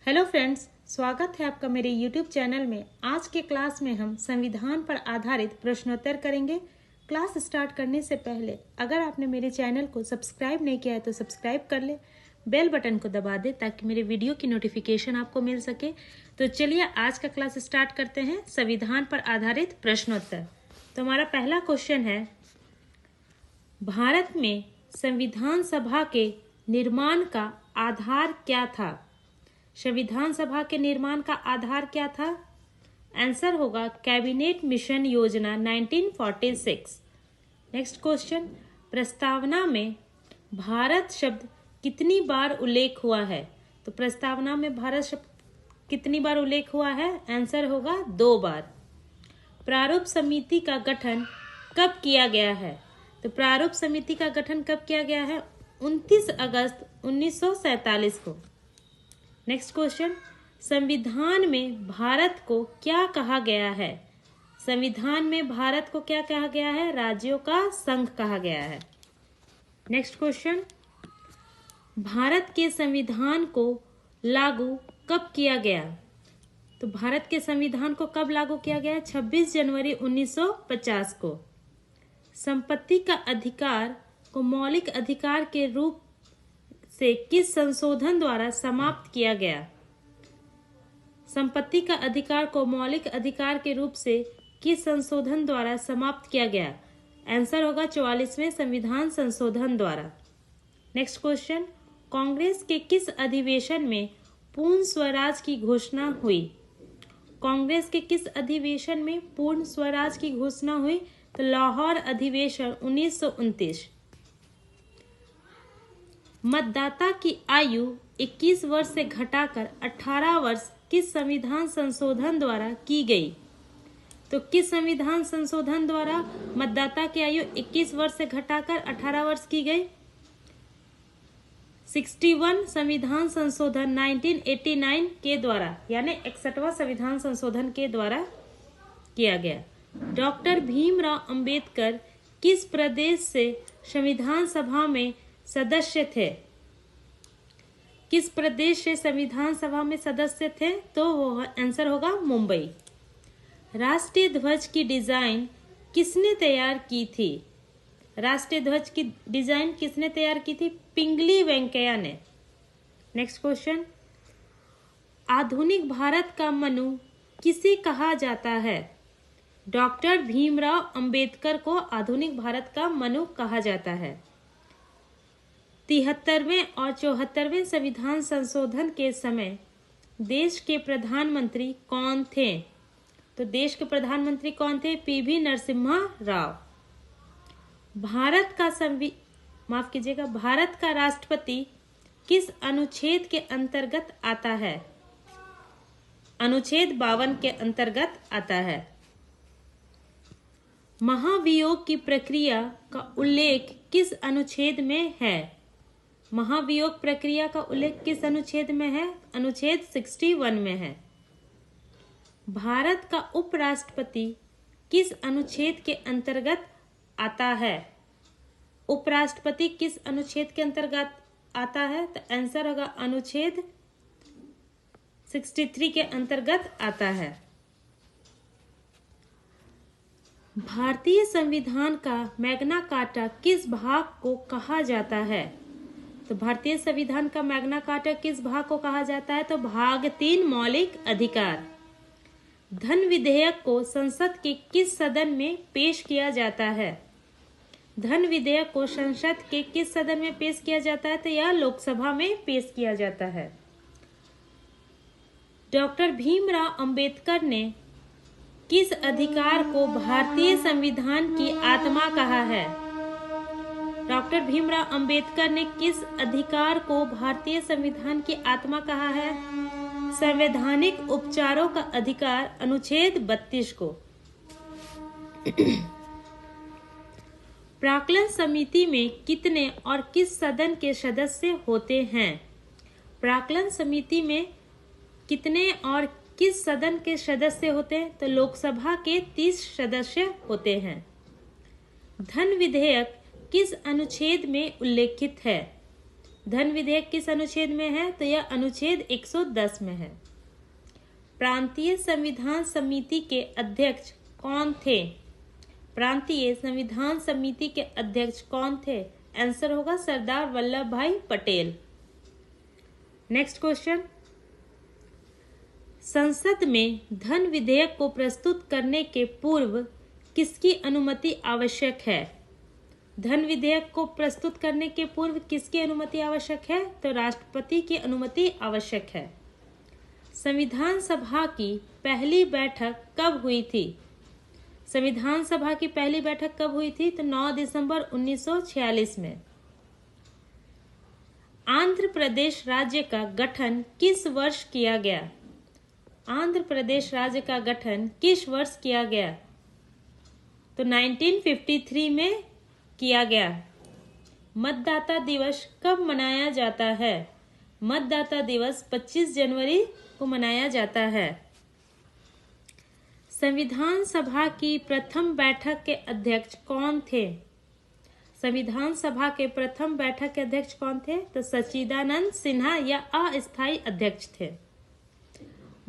Hello friends, स्वागत है आपका मेरे YouTube चैनल में। आज के क्लास में हम संविधान पर आधारित प्रश्नोत्तर करेंगे। क्लास स्टार्ट करने से पहले अगर आपने मेरे चैनल को सब्सक्राइब नहीं किया है तो सब्सक्राइब कर ले, बेल बटन को दबा दे ताकि मेरे वीडियो की नोटिफिकेशन आपको मिल सके। तो चलिए आज का क्लास स्टार्ट करते हैं। संविधान पर आधारित प्रश्नोत्तर। तो हमारा पहला क्वेश्चन है, भारत में संविधान सभा के निर्माण का आधार क्या था? संविधान सभा के निर्माण का आधार क्या था? आंसर होगा कैबिनेट मिशन योजना 1946। नेक्स्ट क्वेश्चन, प्रस्तावना में भारत शब्द कितनी बार उल्लेख हुआ है? तो प्रस्तावना में भारत शब्द कितनी बार उल्लेख हुआ है? आंसर होगा 2 बार। प्रारूप समिति का गठन कब किया गया है? तो प्रारूप समिति का गठन कब किया गया है? 29 अगस्त 1947 को। नेक्स्ट क्वेश्चन, संविधान में भारत को क्या कहा गया है? संविधान में भारत को क्या कहा गया है? राज्यों का संघ कहा गया है। नेक्स्ट क्वेश्चन, भारत के संविधान को लागू कब किया गया? तो भारत के संविधान को कब लागू किया गया? 26 जनवरी 1950 को। संपत्ति का अधिकार को मौलिक अधिकार के रूप से किस संशोधन द्वारा समाप्त किया गया? संपत्ति का अधिकार को मौलिक अधिकार के रूप से किस संशोधन द्वारा समाप्त किया गया? आंसर होगा 44वें संविधान संशोधन द्वारा। नेक्स्ट क्वेश्चन, कांग्रेस के किस अधिवेशन में पूर्ण स्वराज की घोषणा हुई? कांग्रेस के किस अधिवेशन में पूर्ण स्वराज की घोषणा हुई? तो लाहौर अधिवेशन 1929। मतदाता की आयु 21 वर्ष से घटाकर 18 वर्ष किस संविधान संशोधन द्वारा की गई? तो किस संविधान संशोधन द्वारा मतदाता की आयु 21 वर्ष से घटाकर 18 वर्ष की गई? 61 संविधान संशोधन 1989 के द्वारा, यानी 61वां संविधान संशोधन के द्वारा किया गया। डॉक्टर भीमराव अंबेडकर किस प्रदेश से संविधान सभा में सदस्य थे? किस प्रदेश से संविधान सभा में सदस्य थे? तो वो आंसर होगा मुंबई। राष्ट्रीय ध्वज की डिजाइन किसने तैयार की थी? राष्ट्रीय ध्वज की डिजाइन किसने तैयार की थी? पिंगली वेंकैया ने। नेक्स्ट क्वेश्चन, आधुनिक भारत का मनु किसे कहा जाता है? डॉक्टर भीमराव अंबेडकर को आधुनिक भारत का मनु कहा जाता है। 73वें और 74वें संविधान संशोधन के समय देश के प्रधानमंत्री कौन थे? तो देश के प्रधानमंत्री कौन थे? पीवी नरसिम्हा राव। भारत का राष्ट्रपति किस अनुच्छेद के अंतर्गत आता है? अनुच्छेद 52 के अंतर्गत आता है। महाभियोग की प्रक्रिया का उल्लेख किस अनुच्छेद में है? महाभियोग प्रक्रिया का उल्लेख किस अनुच्छेद में है? अनुच्छेद 61 में है। भारत का उपराष्ट्रपति किस अनुच्छेद के अंतर्गत आता है? उपराष्ट्रपति किस अनुच्छेद के अंतर्गत आता है? तो आंसर होगा अनुच्छेद 63 के अंतर्गत आता है। भारतीय संविधान का मैग्ना कार्टा किस भाग को कहा जाता है? तो भारतीय संविधान का मैग्ना कार्टा किस भाग को कहा जाता है? तो भाग 3 मौलिक अधिकार। धन विधेयक को संसद के किस सदन में पेश किया जाता है? धन विधेयक को संसद के किस सदन में पेश किया जाता है? तो यह लोकसभा में पेश किया जाता है। डॉक्टर भीमराव अंबेडकर ने किस अधिकार को भारतीय संविधान की आत्मा कहा है? डॉक्टर भीमराव अंबेडकर ने किस अधिकार को भारतीय संविधान की आत्मा कहा है? संवैधानिक उपचारों का अधिकार, अनुच्छेद 32 को। प्राक्कलन समिति में कितने और किस सदन के सदस्य होते हैं? प्राक्कलन समिति में कितने और किस सदन के सदस्य होते हैं? तो लोकसभा के 30 सदस्य होते हैं। धन विधेयक किस अनुच्छेद में उल्लेखित है? धन विधेयक किस अनुच्छेद में है? तो यह अनुच्छेद 110 में है। प्रांतीय संविधान समिति के अध्यक्ष कौन थे? प्रांतीय संविधान समिति के अध्यक्ष कौन थे? आंसर होगा सरदार वल्लभ भाई पटेल। नेक्स्ट क्वेश्चन, संसद में धन विधेयक को प्रस्तुत करने के पूर्व किसकी अनुमति आवश्यक है? धन विधेयक को प्रस्तुत करने के पूर्व किसकी अनुमति आवश्यक है? तो राष्ट्रपति की अनुमति आवश्यक है। संविधान सभा की पहली बैठक कब हुई थी? संविधान सभा की पहली बैठक कब हुई थी? तो 9 दिसंबर 1946 में। आंध्र प्रदेश राज्य का गठन किस वर्ष किया गया? आंध्र प्रदेश राज्य का गठन किस वर्ष किया गया? तो 1953 में किया गया। मतदाता दिवस कब मनाया जाता है? मतदाता दिवस 25 जनवरी को मनाया जाता है। संविधान सभा की प्रथम बैठक के अध्यक्ष कौन थे? संविधान सभा के प्रथम बैठक के अध्यक्ष कौन थे? तो सच्चिदानंद सिन्हा या अस्थायी अध्यक्ष थे।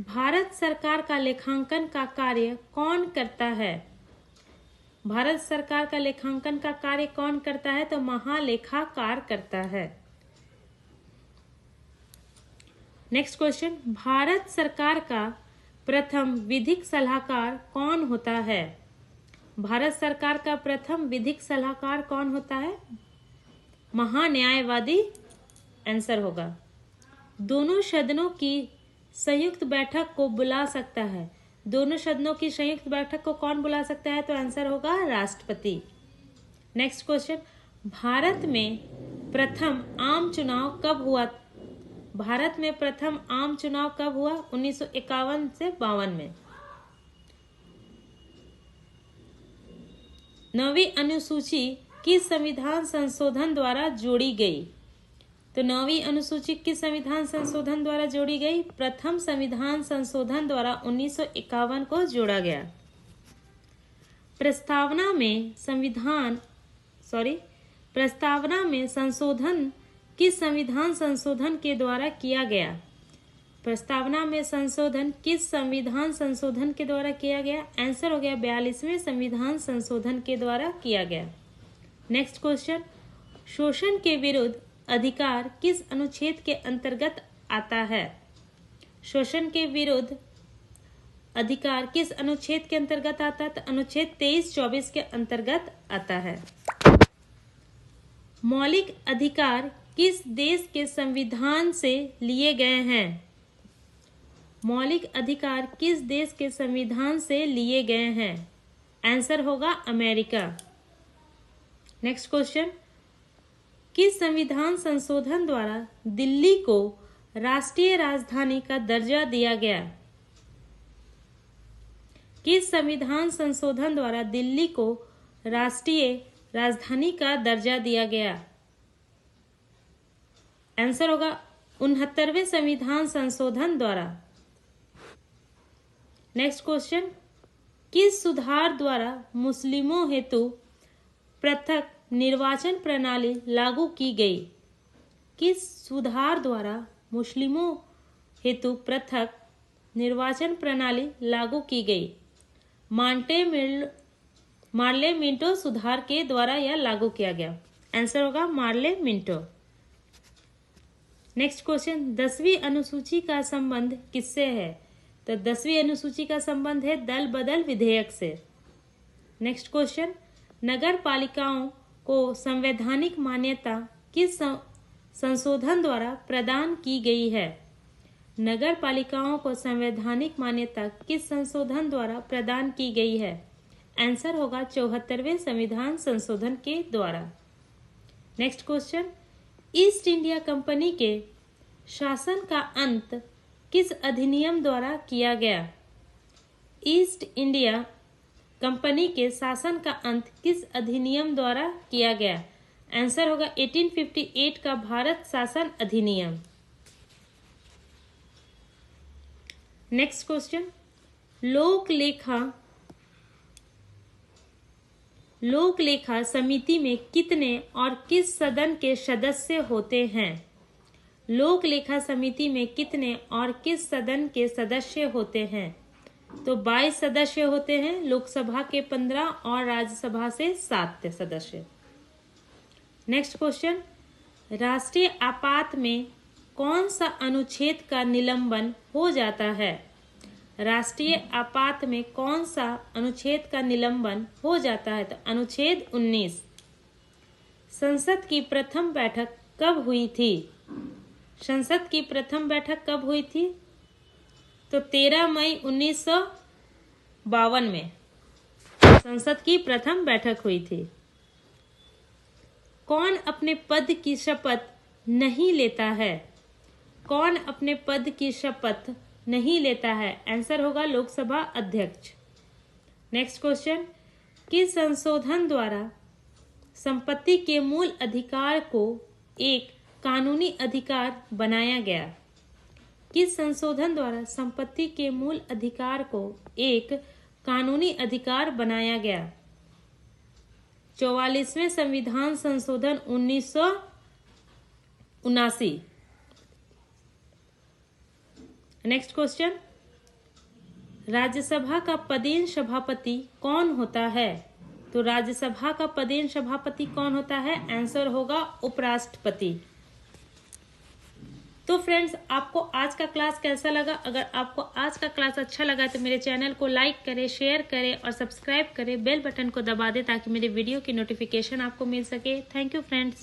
भारत सरकार का लेखांकन का कार्य कौन करता है? भारत सरकार का लेखांकन का कार्य कौन करता है? तो महालेखाकार करता है। नेक्स्ट क्वेश्चन, भारत सरकार का प्रथम विधिक सलाहकार कौन होता है? भारत सरकार का प्रथम विधिक सलाहकार कौन होता है? महान्यायवादी आंसर होगा। दोनों सदनों की संयुक्त बैठक को बुला सकता है। दोनों सदनों की संयुक्त बैठक को कौन बुला सकता है? तो आंसर होगा राष्ट्रपति। नेक्स्ट क्वेश्चन, भारत में प्रथम आम चुनाव कब हुआ? भारत में प्रथम आम चुनाव कब हुआ? 1951 से 52 में। 9वीं अनुसूची किस संविधान संशोधन द्वारा जोड़ी गई? तो 9वीं अनुसूची किस संविधान संशोधन द्वारा जोड़ी गई? प्रथम संविधान संशोधन द्वारा 1951 को जोड़ा गया। प्रस्तावना में संशोधन किस संविधान संशोधन के द्वारा किया गया? प्रस्तावना में संशोधन किस संविधान संशोधन के द्वारा किया गया? आंसर हो गया 42वें संविधान संशोधन के द्वारा किया गया। नेक्स्ट क्वेश्चन, शोषण के विरुद्ध अधिकार किस अनुच्छेद के अंतर्गत आता है? शोषण के विरुद्ध अधिकार किस अनुच्छेद के अंतर्गत आता है? तो अनुच्छेद 23-24 के अंतर्गत आता है। मौलिक अधिकार किस देश के संविधान से लिए गए हैं? मौलिक अधिकार किस देश के संविधान से लिए गए हैं? आंसर होगा अमेरिका। नेक्स्ट क्वेश्चन, किस संविधान संशोधन द्वारा दिल्ली को राष्ट्रीय राजधानी का दर्जा दिया गया? किस संविधान संशोधन द्वारा दिल्ली को राष्ट्रीय राजधानी का दर्जा दिया गया? आंसर होगा 69वें संविधान संशोधन द्वारा। नेक्स्ट क्वेश्चन, किस सुधार द्वारा मुस्लिमों हेतु पृथक निर्वाचन प्रणाली लागू की गई? किस सुधार द्वारा मुस्लिमों हेतु पृथक निर्वाचन प्रणाली लागू की गई? मार्ले मिंटो सुधार के द्वारा यह लागू किया गया। आंसर होगा मार्ले मिंटो। नेक्स्ट क्वेश्चन, 10वीं अनुसूची का संबंध किससे है? तो 10वीं अनुसूची का संबंध है दल बदल विधेयक से। नेक्स्ट क्वेश्चन, नगर पालिकाओं को संवैधानिक मान्यता किस संशोधन द्वारा प्रदान की गई है? नगर पालिकाओं को संवैधानिक मान्यता किस संशोधन द्वारा प्रदान की गई है? आंसर होगा 74वें संविधान संशोधन के द्वारा। Next question, east India company के शासन का अंत किस अधिनियम द्वारा किया गया? ईस्ट इंडिया कंपनी के शासन का अंत किस अधिनियम द्वारा किया गया? आंसर होगा 1858 का भारत शासन अधिनियम। नेक्स्ट क्वेश्चन, लोक लेखा समिति में कितने और किस सदन के सदस्य होते हैं? लोक लेखा समिति में कितने और किस सदन के सदस्य होते हैं? तो 22 सदस्य होते हैं, लोकसभा के 15 और राज्यसभा से 7 सदस्य। नेक्स्ट क्वेश्चन, राष्ट्रीय आपात में कौन सा अनुच्छेद का निलंबन हो जाता है? राष्ट्रीय आपात में कौन सा अनुच्छेद का निलंबन हो जाता है? तो अनुच्छेद 19। संसद की प्रथम बैठक कब हुई थी? संसद की प्रथम बैठक कब हुई थी? तो 13 मई 1952 में संसद की प्रथम बैठक हुई थी। कौन अपने पद की शपथ नहीं लेता है? कौन अपने पद की शपथ नहीं लेता है? आंसर होगा लोकसभा अध्यक्ष। नेक्स्ट क्वेश्चन, किस संशोधन द्वारा संपत्ति के मूल अधिकार को एक कानूनी अधिकार बनाया गया? किस संशोधन द्वारा संपत्ति के मूल अधिकार को एक कानूनी अधिकार बनाया गया? 44वें संविधान संशोधन 1979। नेक्स्ट क्वेश्चन, राज्यसभा का पदेन सभापति कौन होता है? तो राज्यसभा का पदेन सभापति कौन होता है? आंसर होगा उपराष्ट्रपति। तो फ्रेंड्स, आपको आज का क्लास कैसा लगा? अगर आपको आज का क्लास अच्छा लगा तो मेरे चैनल को लाइक करें, शेयर करें और सब्सक्राइब करें। बेल बटन को दबा दें ताकि मेरे वीडियो की नोटिफिकेशन आपको मिल सके। Thank you friends.